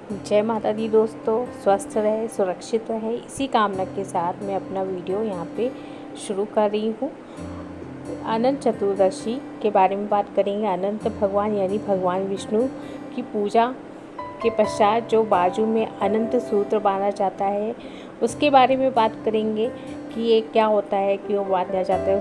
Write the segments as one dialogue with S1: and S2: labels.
S1: जय माता दी दोस्तों, स्वस्थ रहे, सुरक्षित रहे, इसी कामना के साथ मैं अपना वीडियो यहाँ पे शुरू कर रही हूँ। अनंत चतुर्दशी के बारे में बात करेंगे। अनंत भगवान यानी भगवान विष्णु की पूजा के पश्चात जो बाजू में अनंत सूत्र बांधा जाता है उसके बारे में बात करेंगे कि ये क्या होता है, क्यों बांधा जाता है,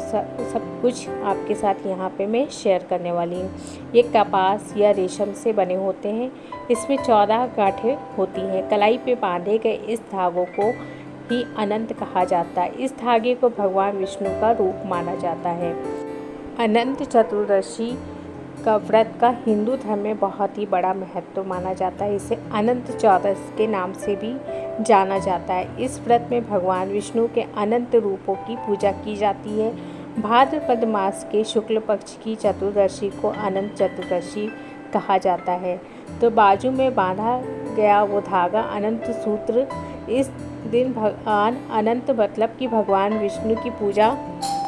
S1: सब कुछ आपके साथ यहाँ पे मैं शेयर करने वाली हूँ। ये कपास या रेशम से बने होते हैं। इसमें 14 गांठें होती हैं। कलाई पे बांधे गए इस धागों को ही अनंत कहा जाता है। इस धागे को भगवान विष्णु का रूप माना जाता है। अनंत चतुर्दशी का व्रत का हिंदू धर्म में बहुत ही बड़ा महत्व माना जाता है। इसे अनंत चौदस के नाम से भी जाना जाता है। इस व्रत में भगवान विष्णु के अनंत रूपों की पूजा की जाती है। भाद्रपद मास के शुक्ल पक्ष की चतुर्दशी को अनंत चतुर्दशी कहा जाता है। तो बाजू में बांधा गया वो धागा अनंत सूत्र इस दिन भगवान अनंत मतलब कि भगवान विष्णु की पूजा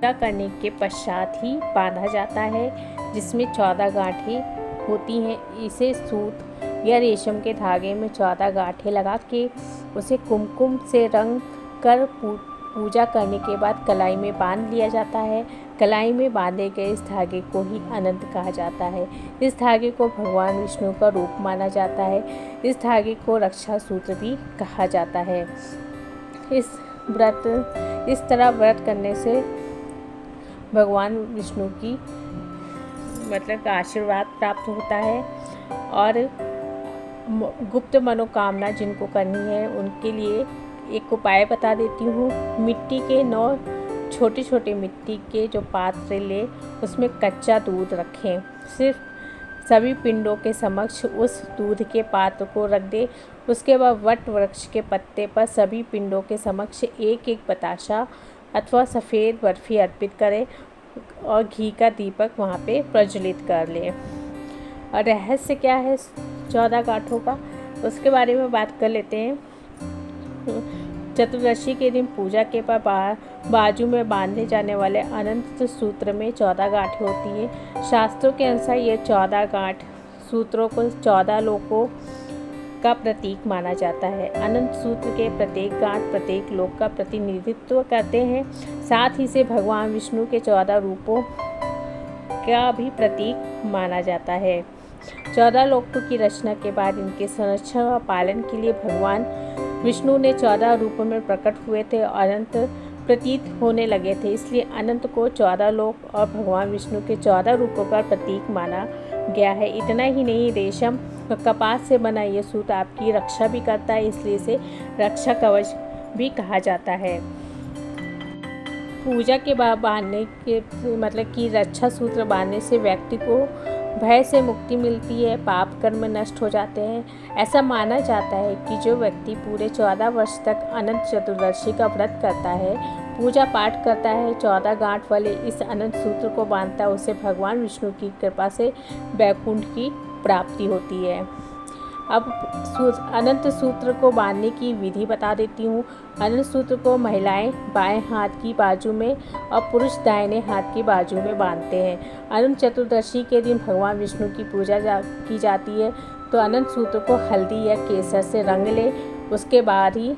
S1: करने के पश्चात ही बांधा जाता है, जिसमें 14 गांठें होती हैं। इसे सूत या रेशम के धागे में 14 गांठें लगा के उसे कुमकुम से रंग कर पूजा करने के बाद कलाई में बांध लिया जाता है। कलाई में बांधे गए इस धागे को ही अनंत कहा जाता है। इस धागे को भगवान विष्णु का रूप माना जाता है। इस धागे को रक्षा सूत्र भी कहा जाता है। इस तरह व्रत करने से भगवान विष्णु की मतलब आशीर्वाद प्राप्त होता है और गुप्त मनोकामना जिनको करनी है उनके लिए एक उपाय बता देती हूँ। मिट्टी के 9 छोटे छोटे मिट्टी के जो पात्र ले उसमें कच्चा दूध रखें। सिर्फ सभी पिंडों के समक्ष उस दूध के पात्र को रख दे। उसके बाद वट वृक्ष के पत्ते पर सभी पिंडों के समक्ष एक एक बताशा अथवा सफ़ेद बर्फ़ी अर्पित करें और घी का दीपक वहाँ पे प्रज्वलित कर लें। और रहस्य क्या है 14 गांठों का, उसके बारे में बात कर लेते हैं। चतुर्दशी के दिन पूजा के बाद बाजू में बांधे जाने वाले अनंत सूत्र में 14 गांठें होती हैं। शास्त्रों के अनुसार ये 14 गांठ सूत्रों को 14 लोकों का प्रतीक माना जाता है। अनंत सूत्र के प्रत्येक गांठ प्रत्येक लोक का प्रतिनिधित्व करते हैं। साथ ही से भगवान विष्णु के 14 रूपों का भी प्रतीक माना जाता है। 14 लोकों की रचना के बाद इनके संरक्षण और पालन के लिए भगवान विष्णु ने 14 रूपों में प्रकट हुए थे और अनंत प्रतीत होने लगे थे। इसलिए अनंत को 14 लोक और भगवान विष्णु के 14 रूपों का प्रतीक माना गया है। इतना ही नहीं, रेशम कपास से बना ये सूत्र आपकी रक्षा भी करता है, इसलिए इसे रक्षा कवच भी कहा जाता है। पूजा के बाद बांधने के मतलब कि रक्षा सूत्र बांधने से व्यक्ति को भय से मुक्ति मिलती है, पाप कर्म नष्ट हो जाते हैं। ऐसा माना जाता है कि जो व्यक्ति पूरे 14 वर्ष तक अनंत चतुर्दशी का व्रत करता है, पूजा पाठ करता है, 14 गांठ वाले इस अनंत सूत्र को बांधता है, उसे भगवान विष्णु की कृपा से वैकुंठ की प्राप्ति होती है। अब अनंत सूत्र को बांधने की विधि बता देती हूँ। अनंत सूत्र को महिलाएं बाएं हाथ की बाजू में और पुरुष दाहिने हाथ की बाजू में बांधते हैं। अनंत चतुर्दशी के दिन भगवान विष्णु की पूजा की जाती है, तो अनंत सूत्र को हल्दी या केसर से रंग लें। उसके बाद ही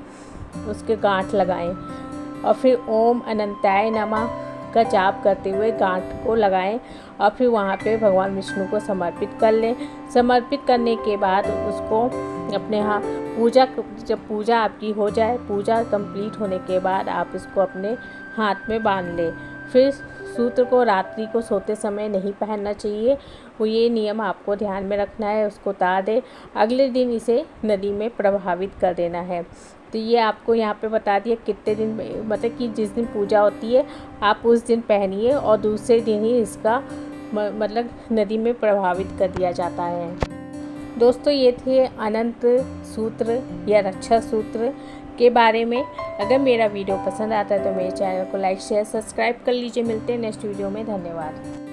S1: उसके गांठ लगाएं और फिर ओम अनंताय नमः का जाप करते हुए गांठ को लगाएं और फिर वहाँ पे भगवान विष्णु को समर्पित कर लें। समर्पित करने के बाद उसको अपने यहाँ जब पूजा आपकी हो जाए, पूजा कंप्लीट होने के बाद आप इसको अपने हाथ में बांध लें। फिर सूत्र को रात्रि को सोते समय नहीं पहनना चाहिए, वो ये नियम आपको ध्यान में रखना है। उसको उतार दें, अगले दिन इसे नदी में प्रवाहित कर देना है। तो ये आपको यहाँ पे बता दिया कितने दिन मतलब कि जिस दिन पूजा होती है आप उस दिन पहनिए और दूसरे दिन ही इसका मतलब नदी में प्रवाहित कर दिया जाता है। दोस्तों, ये थे अनंत सूत्र या रक्षा सूत्र के बारे में। अगर मेरा वीडियो पसंद आता है तो मेरे चैनल को लाइक शेयर सब्सक्राइब कर लीजिए। मिलते हैं नेक्स्ट वीडियो में। धन्यवाद।